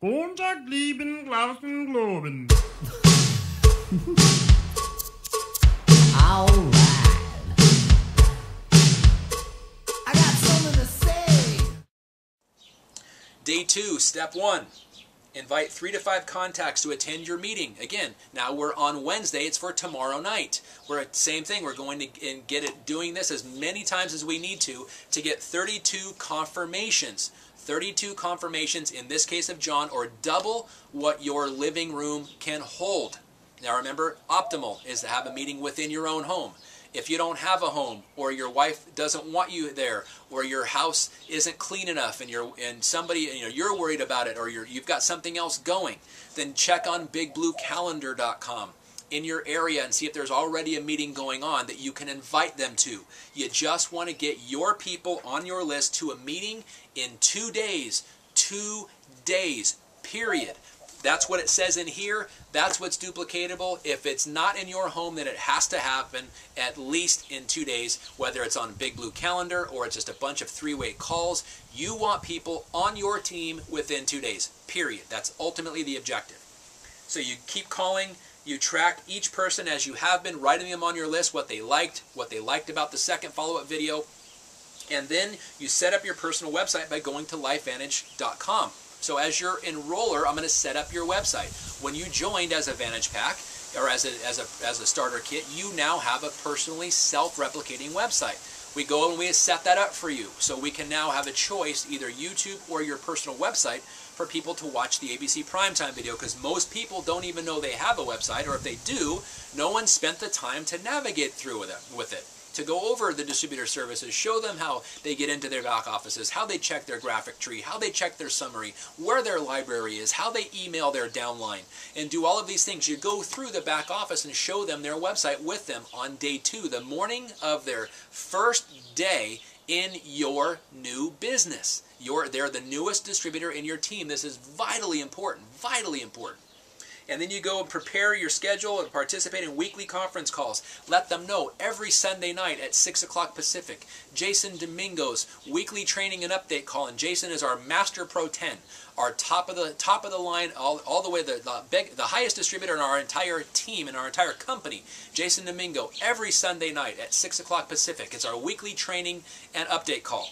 Guten Tag, lieben Glauben, Globen. Alright. I got something to say. Day 2, step 1. Invite 3 to 5 contacts to attend your meeting. Again, now we're on Wednesday. It's for tomorrow night. We're same thing. We're going to get it doing this as many times as we need to get 32 confirmations. 32 confirmations in this case of John, or double what your living room can hold. Now remember, optimal is to have a meeting within your own home. If you don't have a home, or your wife doesn't want you there, or your house isn't clean enough, and somebody, you're worried about it, or you've got something else going, then check on bigbluecalendar.com in your area and see if there's already a meeting going on that you can invite them to. You just want to get your people on your list to a meeting in 2 days. 2 days, period. That's what it says in here. That's what's duplicatable. If it's not in your home, then it has to happen at least in 2 days, whether it's on Big Blue Calendar or it's just a bunch of 3-way calls. You want people on your team within 2 days, period. That's ultimately the objective. So you keep calling. You track each person as you have been, writing them on your list, what they liked about the second follow-up video, and then you set up your personal website by going to LifeVantage.com. So as your enroller, I'm going to set up your website. When you joined as a Vantage Pack or as a starter kit, you now have a personally self-replicating website. We go and we set that up for you, so we can now have a choice, either YouTube or your personal website, for people to watch the ABC Primetime video, because most people don't even know they have a website, or if they do, no one spent the time to navigate through with it, to go over the distributor services, show them how they get into their back offices, how they check their graphic tree, how they check their summary, where their library is, how they email their downline, and do all of these things. You go through the back office and show them their website with them on day 2, the morning of their first day in your new business. They're the newest distributor in your team. This is vitally important, vitally important. And then you go and prepare your schedule and participate in weekly conference calls. Let them know every Sunday night at 6 o'clock Pacific. Jason Domingo's weekly training and update call. And Jason is our Master Pro 10, our top of the line, all the way the highest distributor in our entire team, in our entire company. Jason Domingo, every Sunday night at 6 o'clock Pacific. It's our weekly training and update call.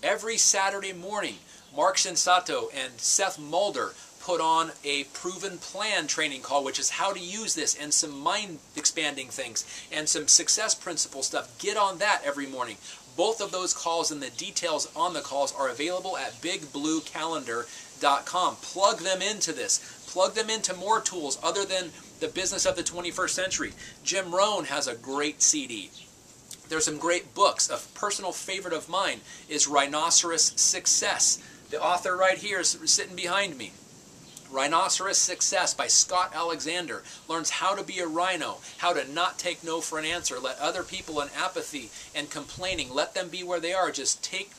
Every Saturday morning, Mark Sensato and Seth Mulder put on a proven plan training call, which is how to use this, and some mind expanding things and some success principle stuff. Get on that every morning. Both of those calls and the details on the calls are available at bigbluecalendar.com. Plug them into this. Plug them into more tools other than the business of the 21st century. Jim Rohn has a great CD. There's some great books. A personal favorite of mine is Rhinoceros Success. The author right here is sitting behind me. Rhinoceros Success by Scott Alexander learns how to be a rhino, how to not take no for an answer, let other people in apathy and complaining, let them be where they are. Just take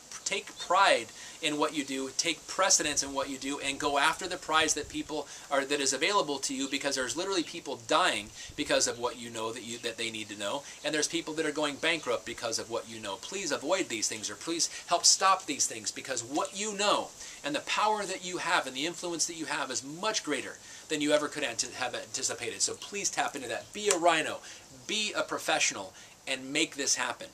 pride in what you do, take precedence in what you do, and go after the prize that that is available to you, because there's literally people dying because of what you know that they need to know, and there's people that are going bankrupt because of what you know. Please avoid these things, or please help stop these things, because what you know and the power that you have and the influence that you have is much greater than you ever could have anticipated. So please tap into that. Be a rhino, be a professional, and make this happen.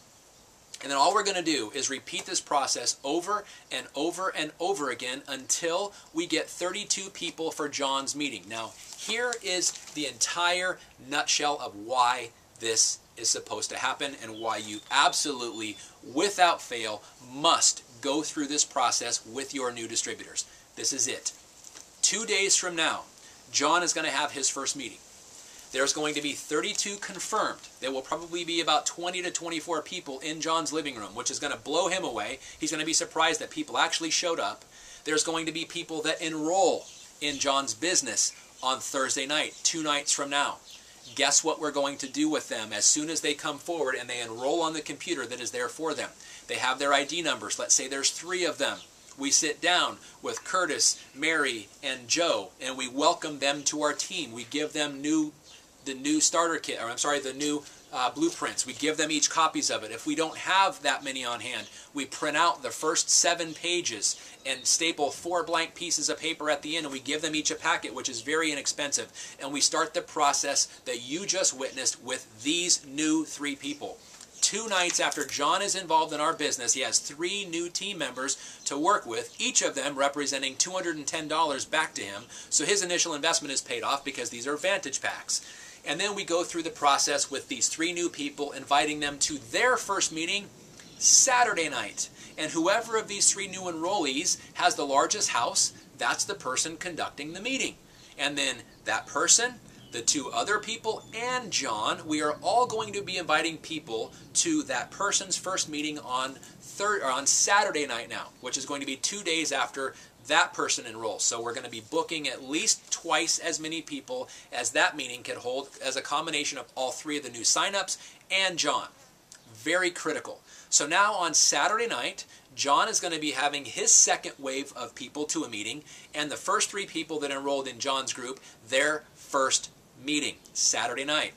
And then all we're going to do is repeat this process over and over and over again until we get 32 people for John's meeting. Now, here is the entire nutshell of why this is supposed to happen and why you absolutely, without fail, must go through this process with your new distributors. This is it. 2 days from now, John is going to have his first meeting. There's going to be 32 confirmed. There will probably be about 20 to 24 people in John's living room, which is going to blow him away. He's going to be surprised that people actually showed up. There's going to be people that enroll in John's business on Thursday night, 2 nights from now. Guess what we're going to do with them as soon as they come forward and they enroll on the computer that is there for them. They have their ID numbers. Let's say there's 3 of them. We sit down with Curtis, Mary, and Joe, and we welcome them to our team. We give them the new starter kit, or I'm sorry, the new blueprints. We give them each copies of it. If we don't have that many on hand, we print out the first 7 pages and staple 4 blank pieces of paper at the end, and we give them each a packet, which is very inexpensive. And we start the process that you just witnessed with these new 3 people. 2 nights after John is involved in our business, he has 3 new team members to work with, each of them representing $210 back to him. So his initial investment is paid off because these are Vantage packs. And then we go through the process with these 3 new people, inviting them to their first meeting Saturday night. And whoever of these 3 new enrollees has the largest house, that's the person conducting the meeting. And then that person, the 2 other people, and John, we are all going to be inviting people to that person's first meeting on Saturday night now, which is going to be 2 days after that person enrolls. So we're going to be booking at least twice as many people as that meeting can hold, as a combination of all 3 of the new signups and John. Very critical. So now on Saturday night, John is going to be having his second wave of people to a meeting, and the first 3 people that enrolled in John's group, their first meeting Saturday night.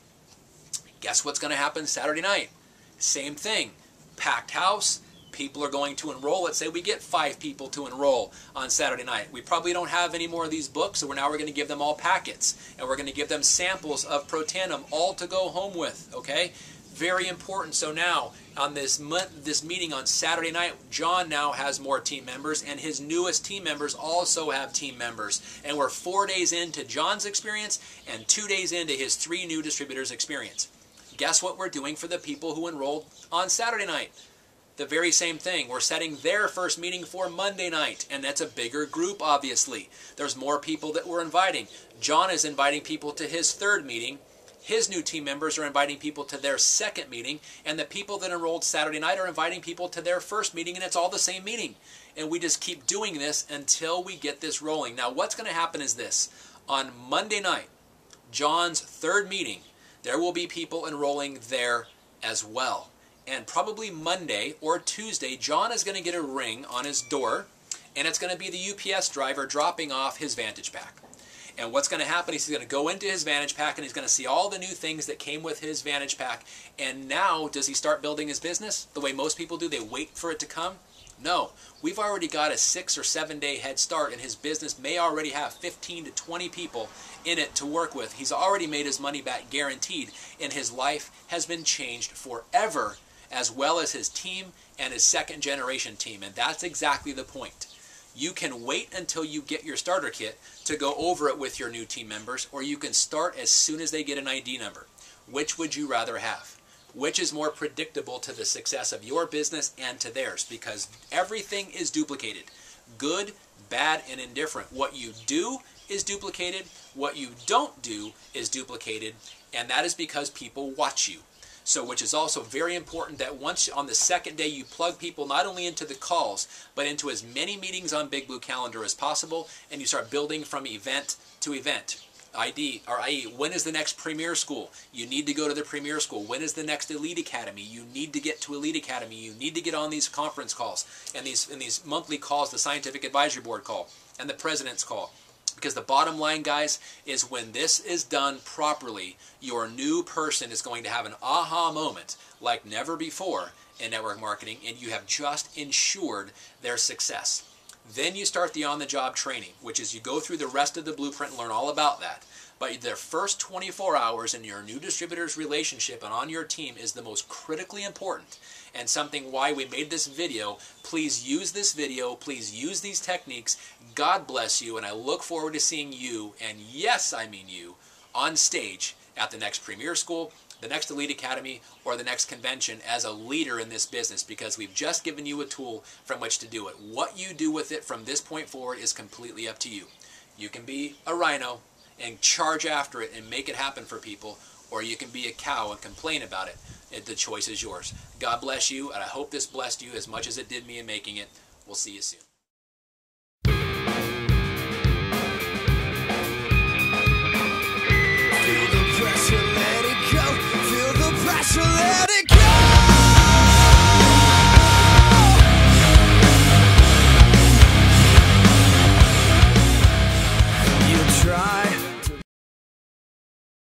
Guess what's going to happen Saturday night? Same thing. Packed house. People are going to enroll. Let's say we get 5 people to enroll on Saturday night. We probably don't have any more of these books, so we're going to give them all packets, and we're going to give them samples of Protanum, all to go home with, okay? Very important. So now, on this meeting on Saturday night, John now has more team members, and his newest team members also have team members. And we're 4 days into John's experience and 2 days into his 3 new distributors' experience. Guess what we're doing for the people who enrolled on Saturday night? The very same thing. We're setting their first meeting for Monday night, and that's a bigger group, obviously. There's more people that we're inviting. John is inviting people to his 3rd meeting. His new team members are inviting people to their 2nd meeting, and the people that enrolled Saturday night are inviting people to their first meeting, and it's all the same meeting. And we just keep doing this until we get this rolling. Now, what's going to happen is this. On Monday night, John's 3rd meeting, there will be people enrolling there as well. And probably Monday or Tuesday, John is going to get a ring on his door, and it's going to be the UPS driver dropping off his Vantage pack. And what's going to happen is he's going to go into his Vantage pack, and he's going to see all the new things that came with his Vantage pack. And now, does he start building his business the way most people do? They wait for it to come? No. We've already got a 6 or 7 day head start, and his business may already have 15 to 20 people in it to work with. He's already made his money back guaranteed, and his life has been changed forever, as well as his team and his 2nd generation team. And that's exactly the point. You can wait until you get your starter kit to go over it with your new team members, or you can start as soon as they get an ID number. Which would you rather have? Which is more predictable to the success of your business and to theirs? Because everything is duplicated. Good, bad, and indifferent. What you do is duplicated. What you don't do is duplicated. And that is because people watch you. So, which is also very important that once on the 2nd day you plug people not only into the calls, but into as many meetings on Big Blue Calendar as possible, and you start building from event to event. i.e., when is the next Premier School? You need to go to the Premier School. When is the next Elite Academy? You need to get to Elite Academy. You need to get on these conference calls and these monthly calls, the Scientific Advisory Board call and the President's call. Because the bottom line, guys, is when this is done properly, your new person is going to have an aha moment like never before in network marketing, and you have just ensured their success. Then you start the on-the-job training, which is you go through the rest of the blueprint and learn all about that. But their first 24 hours in your new distributor's relationship and on your team is the most critically important, and something why we made this video. Please use this video. Please use these techniques. God bless you, and I look forward to seeing you, and yes, I mean you, on stage at the next Premier School, the next Elite Academy, or the next convention as a leader in this business, because we've just given you a tool from which to do it. What you do with it from this point forward is completely up to you. You can be a rhino and charge after it and make it happen for people, or you can be a cow and complain about it. The choice is yours. God bless you, and I hope this blessed you as much as it did me in making it. We'll see you soon. Feel the pressure, let it go. Feel the pressure,